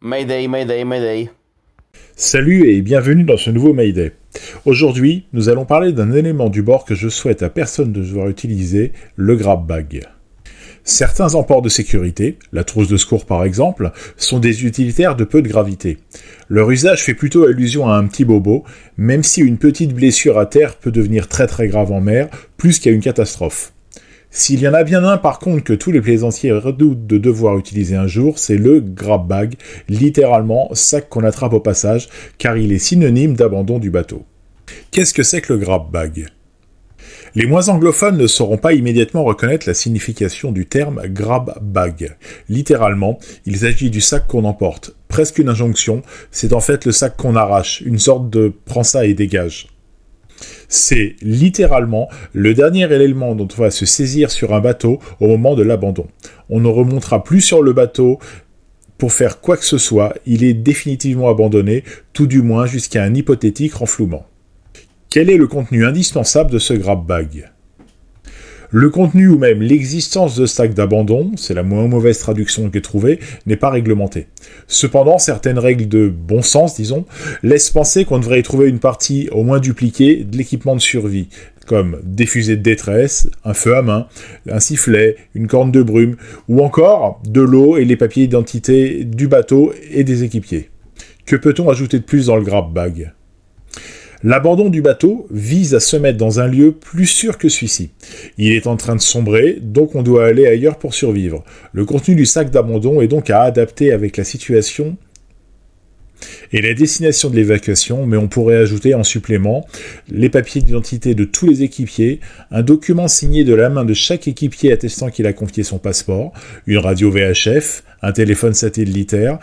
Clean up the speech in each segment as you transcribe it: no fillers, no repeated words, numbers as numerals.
Mayday, Mayday, Mayday. Salut et bienvenue dans ce nouveau Mayday. Aujourd'hui, nous allons parler d'un élément du bord que je souhaite à personne de devoir utiliser, le grab bag. Certains emports de sécurité, la trousse de secours par exemple, sont des utilitaires de peu de gravité. Leur usage fait plutôt allusion à un petit bobo, même si une petite blessure à terre peut devenir très très grave en mer, plus qu'à une catastrophe. S'il y en a bien un par contre que tous les plaisanciers redoutent de devoir utiliser un jour, c'est le grab bag, littéralement sac qu'on attrape au passage, car il est synonyme d'abandon du bateau. Qu'est-ce que c'est que le grab bag ? Les moins anglophones ne sauront pas immédiatement reconnaître la signification du terme grab bag. Littéralement, il s'agit du sac qu'on emporte. Presque une injonction, c'est en fait le sac qu'on arrache, une sorte de prends ça et dégage. C'est littéralement le dernier élément dont on va se saisir sur un bateau au moment de l'abandon. On ne remontera plus sur le bateau pour faire quoi que ce soit, il est définitivement abandonné, tout du moins jusqu'à un hypothétique renflouement. Quel est le contenu indispensable de ce grab bag ? Le contenu ou même l'existence de sacs d'abandon, c'est la moins mauvaise traduction que j'ai trouvée, n'est pas réglementée. Cependant, certaines règles de bon sens, disons, laissent penser qu'on devrait y trouver une partie au moins dupliquée de l'équipement de survie, comme des fusées de détresse, un feu à main, un sifflet, une corne de brume, ou encore de l'eau et les papiers d'identité du bateau et des équipiers. Que peut-on ajouter de plus dans le grab bag ? L'abandon du bateau vise à se mettre dans un lieu plus sûr que celui-ci. Il est en train de sombrer, donc on doit aller ailleurs pour survivre. Le contenu du sac d'abandon est donc à adapter avec la situation et la destination de l'évacuation, mais on pourrait ajouter en supplément les papiers d'identité de tous les équipiers, un document signé de la main de chaque équipier attestant qu'il a confié son passeport, une radio VHF, un téléphone satellitaire,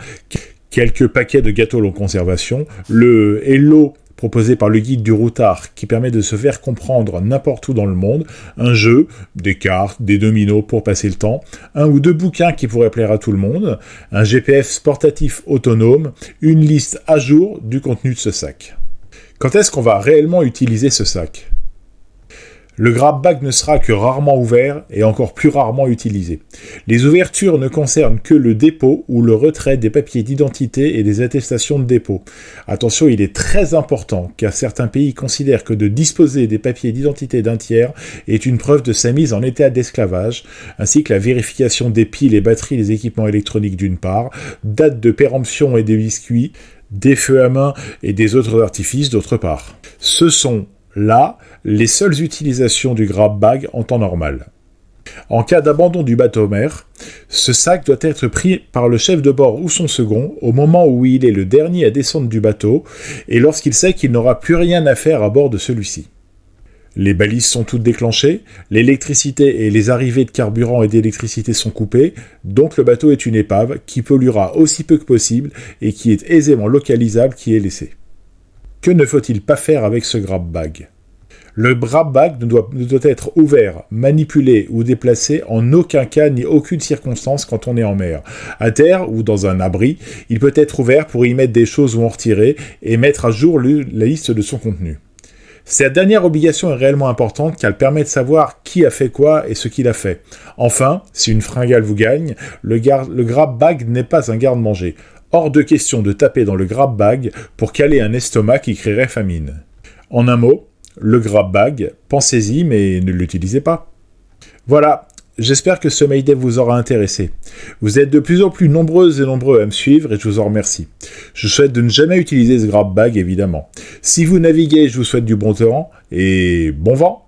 quelques paquets de gâteaux en conservation, le Hello proposé par le guide du routard qui permet de se faire comprendre n'importe où dans le monde, un jeu, des cartes, des dominos pour passer le temps, un ou deux bouquins qui pourraient plaire à tout le monde, un GPF portatif autonome, une liste à jour du contenu de ce sac. Quand est-ce qu'on va réellement utiliser ce sac ? Le grab bag ne sera que rarement ouvert et encore plus rarement utilisé. Les ouvertures ne concernent que le dépôt ou le retrait des papiers d'identité et des attestations de dépôt. Attention, il est très important car certains pays considèrent que de disposer des papiers d'identité d'un tiers est une preuve de sa mise en état d'esclavage, ainsi que la vérification des piles et batteries des équipements électroniques d'une part, date de péremption et des biscuits, des feux à main et des autres artifices d'autre part. Ce sont là, les seules utilisations du grab bag en temps normal. En cas d'abandon du bateau-mer, ce sac doit être pris par le chef de bord ou son second au moment où il est le dernier à descendre du bateau et lorsqu'il sait qu'il n'aura plus rien à faire à bord de celui-ci. Les balises sont toutes déclenchées, l'électricité et les arrivées de carburant et d'électricité sont coupées, donc le bateau est une épave qui polluera aussi peu que possible et qui est aisément localisable qui est laissé. Que ne faut-il pas faire avec ce grab bag ? Le grab bag ne doit être ouvert, manipulé ou déplacé en aucun cas ni aucune circonstance quand on est en mer. À terre ou dans un abri, il peut être ouvert pour y mettre des choses ou en retirer et mettre à jour la liste de son contenu. Cette dernière obligation est réellement importante car elle permet de savoir qui a fait quoi et ce qu'il a fait. Enfin, si une fringale vous gagne, le grab bag n'est pas un garde-manger. Hors de question de taper dans le grab bag pour caler un estomac qui créerait famine. En un mot, le grab bag, pensez-y mais ne l'utilisez pas. Voilà, j'espère que ce Mayday vous aura intéressé. Vous êtes de plus en plus nombreuses et nombreux à me suivre et je vous en remercie. Je souhaite de ne jamais utiliser ce grab bag évidemment. Si vous naviguez, je vous souhaite du bon temps et bon vent.